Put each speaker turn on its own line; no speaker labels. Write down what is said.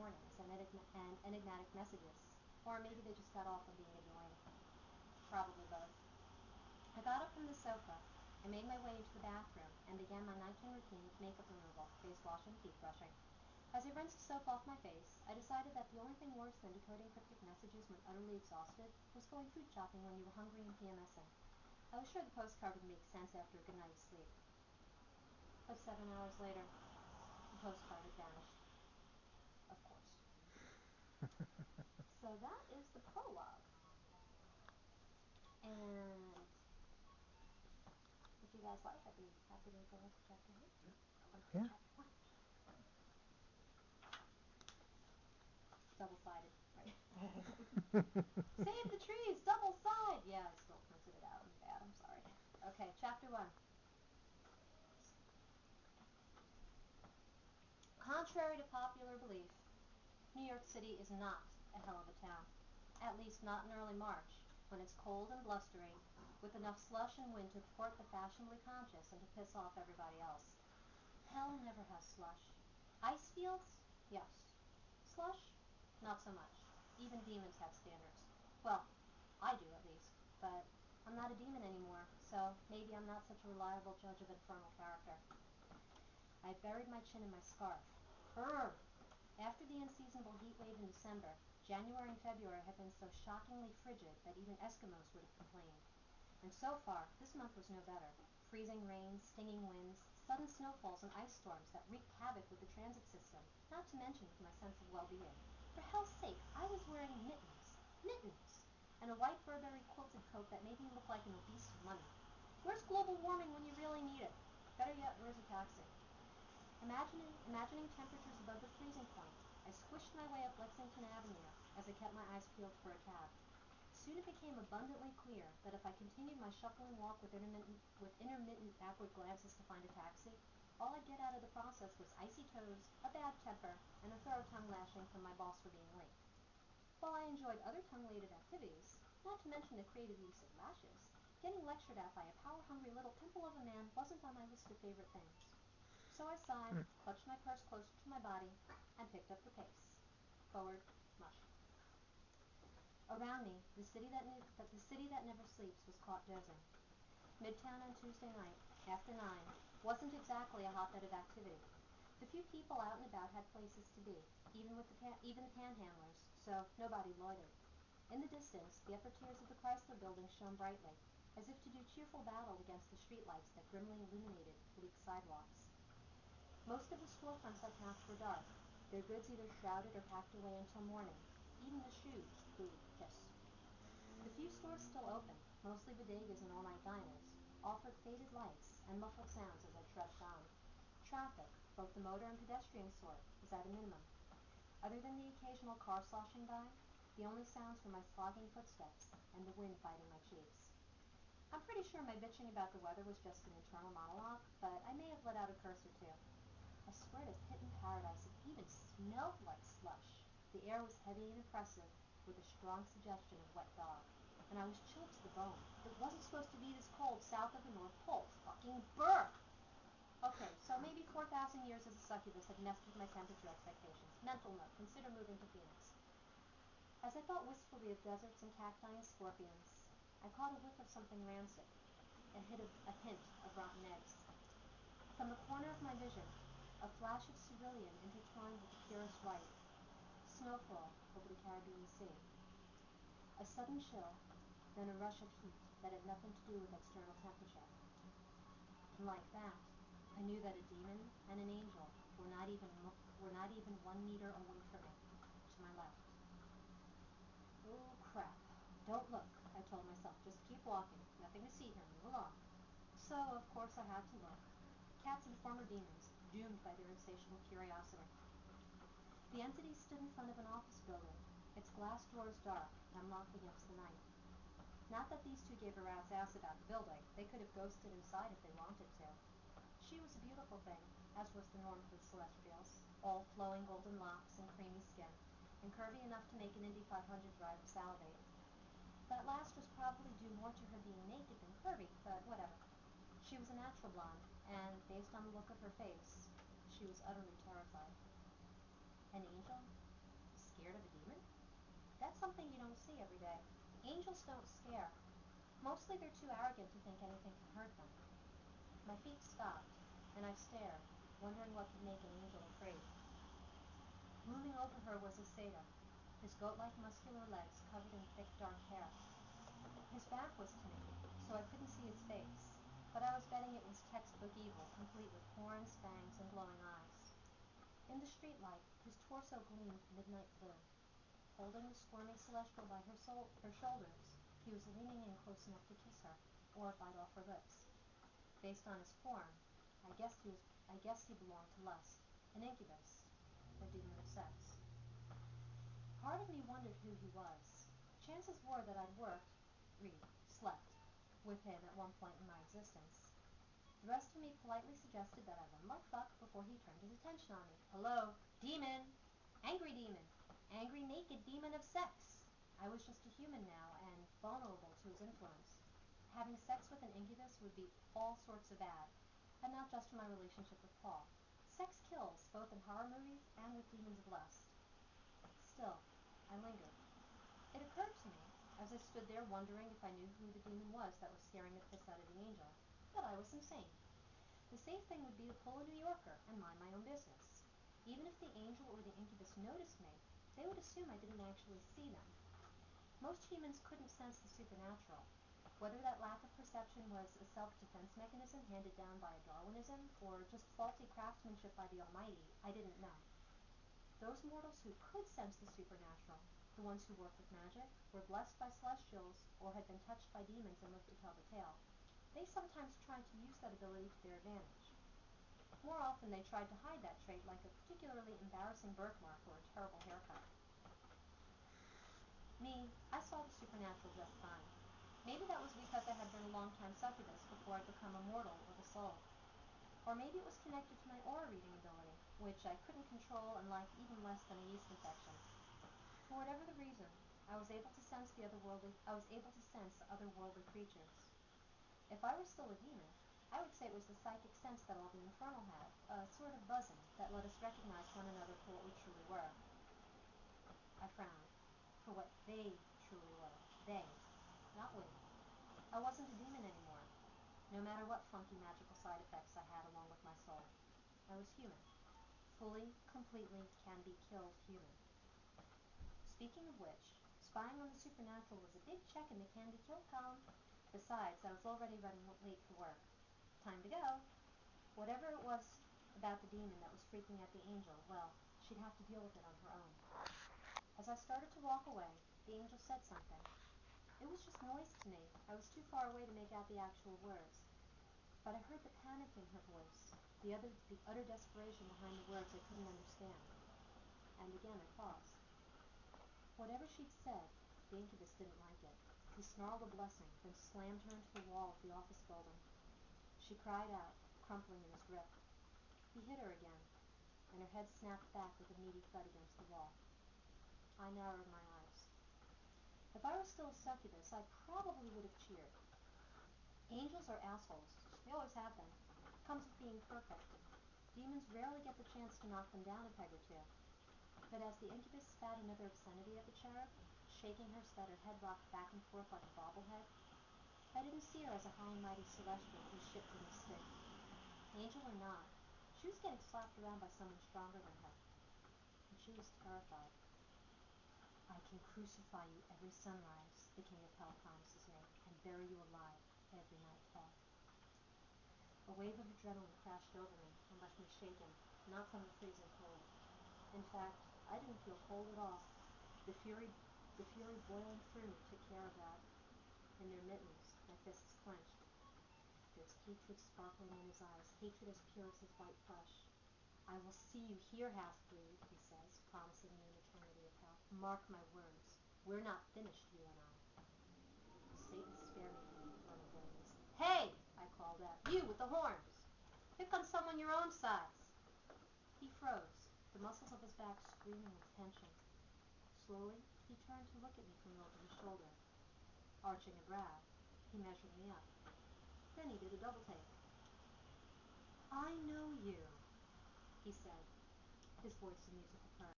warnings and enigmatic messages. Or maybe they just got off on being annoying. Probably both. I got up from the sofa. I made my way into the bathroom and began my nighttime routine of makeup removal, face washing, teeth brushing. As I rinsed soap off my face, I decided that the only thing worse than decoding cryptic messages when utterly exhausted was going food shopping when you were hungry and PMSing. I was sure the postcard would make sense after a good night's sleep. But 7 hours later, the postcard had vanished. Of course. So that is the prologue. And if you guys like, I'd be happy to go into chapter 1.
Yeah.
Chapter 1. Double-sided, right? Save the trees, double-sided! Yeah, I still printed it out. I'm bad, I'm sorry. Okay, chapter 1. Contrary to popular belief, New York City is not a hell of a town. At least not in early March, when it's cold and blustering, with enough slush and wind to thwart the fashionably conscious and to piss off everybody else. Hell never has slush. Ice fields? Yes. Slush? Not so much. Even demons have standards. Well, I do at least, but I'm not a demon anymore, so maybe I'm not such a reliable judge of infernal character. I buried my chin in my scarf. Brr! After the unseasonable heat wave in December, January and February had been so shockingly frigid that even Eskimos would have complained. And so far, this month was no better. Freezing rain, stinging winds, sudden snowfalls and ice storms that wreaked havoc with the transit system, not to mention with my sense of well-being. For hell's sake, I was wearing mittens, and a white Burberry quilted coat that made me look like an obese mummy. Where's global warming when you really need it? Better yet, where's a taxi? Imagining temperatures above the freezing point, I squished my way up Lexington Avenue as I kept my eyes peeled for a cab. Soon it became abundantly clear that if I continued my shuffling walk with intermittent backward glances to find a taxi, all I'd get out of the process was icy toes, a bad temper, and a thorough tongue lashing from my boss for being late. While I enjoyed other tongue-related activities, not to mention the creative use of lashes, getting lectured at by a power-hungry little pimple of a man wasn't on my list of favorite things. So I sighed, clutched my purse closer to my body, and picked up the pace. Forward, mush. Around me, the city that never sleeps was caught dozing. Midtown on Tuesday night, after 9, wasn't exactly a hotbed of activity. The few people out and about had places to be, even the panhandlers, so nobody loitered. In the distance, the upper tiers of the Chrysler Building shone brightly, as if to do cheerful battle against the streetlights that grimly illuminated bleak sidewalks. Most of the storefronts I passed were dark, their goods either shrouded or packed away until morning. Even the shoes, who hiss. The few stores still open, mostly bodegas and all-night diners, offered faded lights and muffled sounds as I trudged on. Traffic, both the motor and pedestrian sort, was at a minimum. Other than the occasional car sloshing by, the only sounds were my slogging footsteps and the wind biting my cheeks. I'm pretty sure my bitching about the weather was just an internal monologue, but I may have let out a curse or two. I swear to Pitten Paradise, it even smelled like slush. The air was heavy and oppressive, with a strong suggestion of wet dog. And I was chilled to the bone. It wasn't supposed to be this cold south of the North Pole. Fucking burp! Okay, so maybe 4,000 years as a succubus had messed with my temperature expectations. Mental note, consider moving to Phoenix. As I thought wistfully of deserts and cacti and scorpions, I caught a whiff of something rancid, a hint of rotten eggs. From the corner of my vision, a flash of cerulean intertwined with the purest white. Snowfall over the Caribbean Sea. A sudden chill, then a rush of heat that had nothing to do with external temperature. And like that, I knew that a demon and an angel were not even 1 meter away from me, to my left. Oh, crap. Don't look, I told myself. Just keep walking. Nothing to see here. Move along. So, of course, I had to look. Cats and former demons, doomed by their insatiable curiosity. The entity stood in front of an office building, its glass doors dark and locked against the night. Not that these two gave a rat's ass about the building. They could have ghosted inside if they wanted to. She was a beautiful thing, as was the norm for the Celestials, all flowing golden locks and creamy skin, and curvy enough to make an Indy 500 driver salivate. That last was probably due more to her being naked than curvy, but whatever. She was a natural blonde, and based on the look of her face, she was utterly terrified. An angel? scared of a demon? That's something you don't see every day. Angels don't scare. Mostly they're too arrogant to think anything can hurt them. My feet stopped, and I stared, wondering what could make an angel afraid. Looming over her was a satyr, his goat-like muscular legs covered in thick dark hair. His back was to me, so I couldn't see his face, but I was betting it was textbook evil, complete with horns, fangs, and glowing eyes. In the streetlight, his torso gleamed midnight blue. Holding the squirming celestial by her shoulders, he was leaning in close enough to kiss her, or bite off her lips. Based on his form, I guessed he belonged to lust, an incubus, a demon of sex. Part of me wondered who he was. Chances were that I'd slept, with him at one point in my existence. The rest of me politely suggested that I let him fuck before he turned his attention on me. Hello, demon! Angry demon! Angry naked demon of sex! I was just a human now, and vulnerable to his influence. Having sex with an incubus would be all sorts of bad, and not just in my relationship with Paul. Sex kills, both in horror movies and with demons of lust. Still, I lingered. It occurred to me, as I stood there wondering if I knew who the demon was that was scaring the piss out of the angel, that I was insane. The safe thing would be to pull a New Yorker and mind my own business. Even if the angel or the incubus noticed me, they would assume I didn't actually see them. Most humans couldn't sense the supernatural. Whether that lack of perception was a self-defense mechanism handed down by Darwinism, or just faulty craftsmanship by the Almighty, I didn't know. Those mortals who could sense the supernatural, the ones who worked with magic, were blessed by celestials, or had been touched by demons and lived to tell the tale. They sometimes tried to use that ability to their advantage. More often they tried to hide that trait, like a particularly embarrassing birthmark or a terrible haircut. Me, I saw the supernatural just fine. Maybe that was because I had been a long-time succubus before I'd become a mortal with a soul. Or maybe it was connected to my aura reading ability, which I couldn't control and liked even less than a yeast infection. For whatever the reason, I was able to sense otherworldly creatures. If I were still a demon, I would say it was the psychic sense that all the infernal had, a sort of buzzing that let us recognize one another for what we truly were. I frowned. For what they truly were. They, not we. I wasn't a demon anymore, no matter what funky magical side effects I had along with my soul. I was human. Fully, completely, can-be-killed human. Speaking of which, spying on the supernatural was a big check in the can-be-killed column. Besides, I was already running late for work. Time to go. Whatever it was about the demon that was freaking out the angel, well, she'd have to deal with it on her own. As I started to walk away, the angel said something. It was just noise to me. I was too far away to make out the actual words. But I heard the panic in her voice, the utter desperation behind the words I couldn't understand. And again I paused. Whatever she'd said, the incubus didn't like it. He snarled a blessing, then slammed her into the wall of the office building. She cried out, crumpling in his grip. He hit her again, and her head snapped back with a meaty thud against the wall. I narrowed my eyes. If I was still a succubus, I probably would have cheered. Angels are assholes. They always have been. It comes with being perfect. Demons rarely get the chance to knock them down a peg or two. But as the incubus spat another obscenity at the cherub, shaking her so that her head rocked back and forth like a bobblehead, I didn't see her as a high and mighty celestial whose ship didn't stick. Angel or not, she was getting slapped around by someone stronger than her. And she was terrified. I can crucify you every sunrise, the king of hell promises me, and bury you alive every nightfall. A wave of adrenaline crashed over me and left me shaken, not from the freezing cold. In fact, I didn't feel cold at all. The fury boiling through me took care of that. In their mittens, my fists clenched. There's hatred sparkling in his eyes, hatred as pure as his white flesh. I will see you here, half-breed, he says, promising me an eternity of hell. Mark my words. We're not finished, you and I. Satan spare me from the infernal blaze. Hey! I called out. You with the horns! Pick on someone your own size! He froze, the muscles of his back screaming with tension. Slowly, he turned to look at me from over his shoulder. Arching a brow, he measured me up. Then he did a double take. I know you, he said, his voice a musical